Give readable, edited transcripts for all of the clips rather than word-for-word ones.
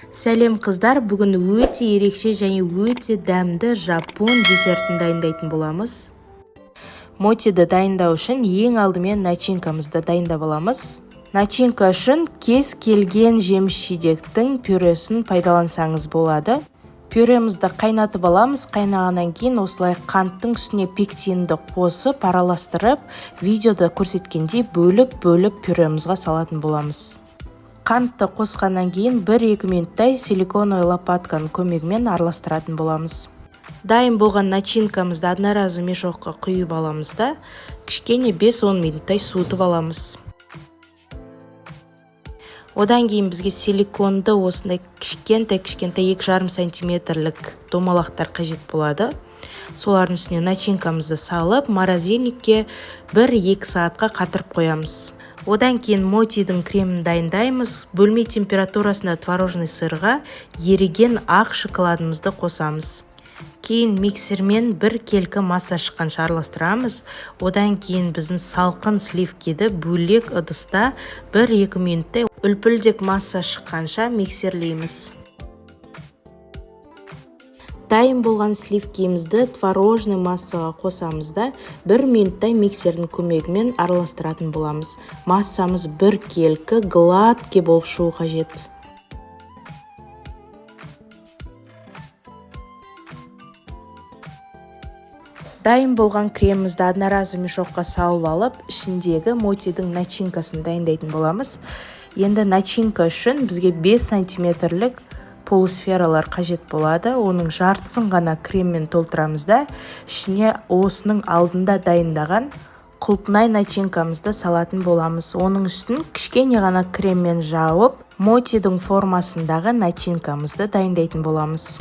Сәлем қыздар, бүгін өте ерекше және өте дәмді жапон десертін дайындайтын боламыз. Мотиді дайындау үшін ең алдымен начинкамызды дайындап аламыз. Начинка үшін кез келген жеміс-жидектің пюресін пайдалансаңыз болады. Пюремізді қайнатып аламыз. Қайнағаннан кейін осылай қанттың үстіне пектинді қосып, араластырып, видеода көрсеткендей бөліп пюремізге салатын боламыз. Қантты қосқаннан кейін 1-2 минуттай силиконовый лопатканың көмегімен араластыратын боламыз. Дайын болған начинкамызды одноразовый мешокқа құйып аламыз да, кішкене 5-10 минуттай суытып аламыз. Одан кейін бізге силиконды осындай кішкентай 2,5 сантиметрлік домалақтар қажет болады. Солардың үстіне начинкамызды салып, морозильникке 1-2 саатқа қатырып қоямыз. Одан кейін мотидің кремін дайындаймыз. Бөлме температурасында творожный сырға еріген ақ шоколадымызды қосамыз. Кейін миксермен 1 келкі масса шыққанша араластырамыз. Одан кейін біздің салқын сливкиді бөлек ыдыста 1-2 минуттай үлпілдек масса шыққанша миксерлейміз. Дайын болған сливкимізді творожный массаға қосамыз да 1 минуттай миксердің көмегімен араластыратын боламыз. Массамыз 1 келкі гладкий болып шығу қажет. Дайын болған кремімізді одноразовый мешокқа салып алып, ішіндегі мотидің начинкасын дайындайтын боламыз. Енді начинка үшін бізге 5 сантиметрлік полусфералар қажет болады. Оның жартысын ғана креммен толтырамыз да, ішіне осының алдында дайындаған құлпынай начинкамызды салатын боламыз. Оның үстін кішкене ғана креммен жауып, мотидің формасындағы начинкамызды дайындайтын боламыз.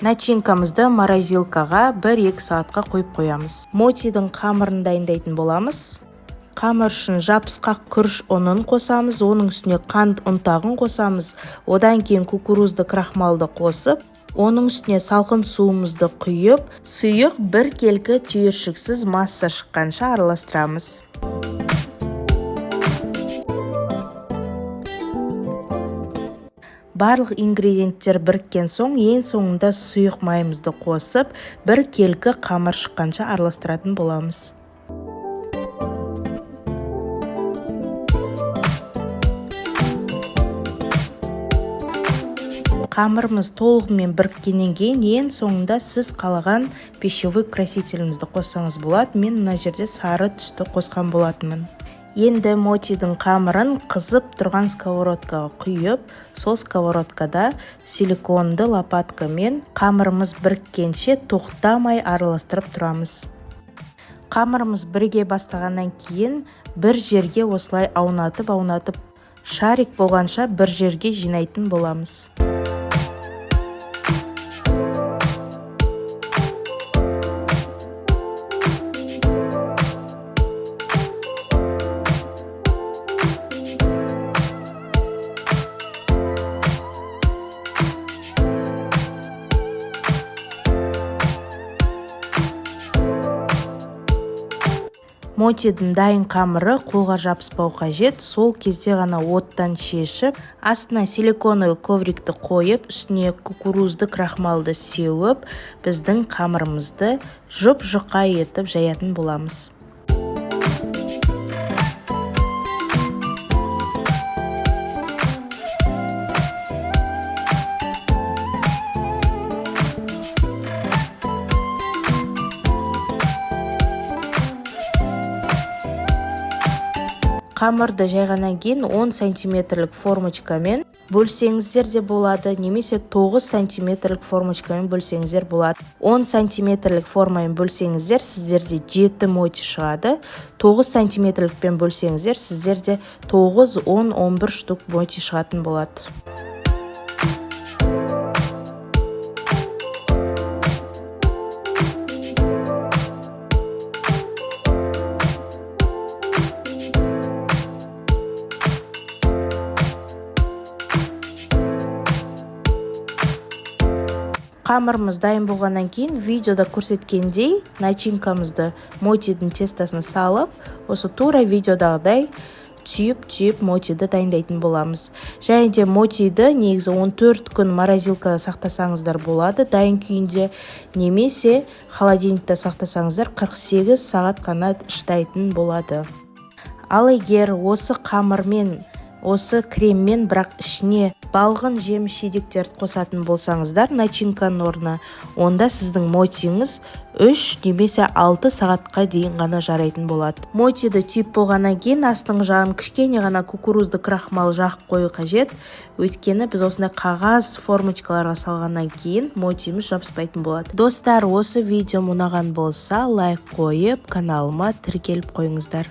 Начинкамызды морозилкаға 1-2 саатқа қойып қоямыз. Мотидің қамырын дайындайтын боламыз. Қамыр үшін жабысқақ күріш ұнын қосамыз, оның үстіне қант ұнтағын қосамыз. Одан кейін кукурузды крахмалды қосып, оның үстіне салқын суымызды құйып, сұйық 1 келкі түйіршіксіз масса шыққанша араластырамыз. Барлық ингредиенттер біріккен соң, ең соңында сұйық майымызды қосып, 1 келкі қамыр шыққанша араластыратын боламыз. Қамырымыз толығымен біріккеннен кейін, ең соңында сіз қалаған пищевой красителімізді қоссаңыз болады. Мен мына жерде сары түсті қосқан болатынмын. Енді мотидің қамырын қызып тұрған сковородкаға құйып, сол сковородкада силиконды лопаткамен қамырымыз біріккенше тоқтамай араластырып тұрамыз. Қамырымыз бірге бастағаннан кейін бір жерге осылай аунатып, шарик болғанша бір жерге жинайтын боламыз. Мотидің дайын қамыры қолға жабыспау қажет. Сол кезде ғана оттан шешіп, астына силиконовый коврикті қойып, үстіне кукурузды крахмалды сеуіп, біздің қамырымызды жұп-жұқа етіп жаятын боламыз. Қамырды жайғаннан кейін 10 сантиметрлік формочкамен бөлсеңіздер де болады, немесе 9 сантиметрлік формочкамен бөлсеңіздер болады. 10 сантиметрлік формамен бөлсеңіздер сіздерде 7 моти шығады. 9 сантиметрлікпен бөлсеңіздер сіздерде 9, 10, 11 штук моти шығатын болады. Қамырымыз дайын болғаннан кейін видеода көрсеткендей начинкамызды мотидің тестасына салып, осы тура видеодағыдай түйіп мотиді дайындайтын боламыз. Және де мотиді негізі 14 күн морозилкада сақтасаңыздар болады дайын күйінде, немесе холодильникта сақтасаңыздар 48 сағат қана шыдайтын болады. Ал егер осы қамырмен, осы креммен бірақ ішіне балғын жеміс-жидектерді қосатын болсаңыздар начинканың орнына, онда сіздің мотиіңіз 3 немесе 6 сағатқа дейін ғана жарайтын болады. Мотиді түйіп болғаннан кейін астыңғы жағын кішкене ғана кукурузды крахмал жағып қою қажет. Өйткені біз осындай қағаз формочкаларға салғаннан кейін мотиіміз жабыспайтын болады. Достар, осы видео ұнаған болса лайк қойып, каналыма тіркеліп қойыңыздар.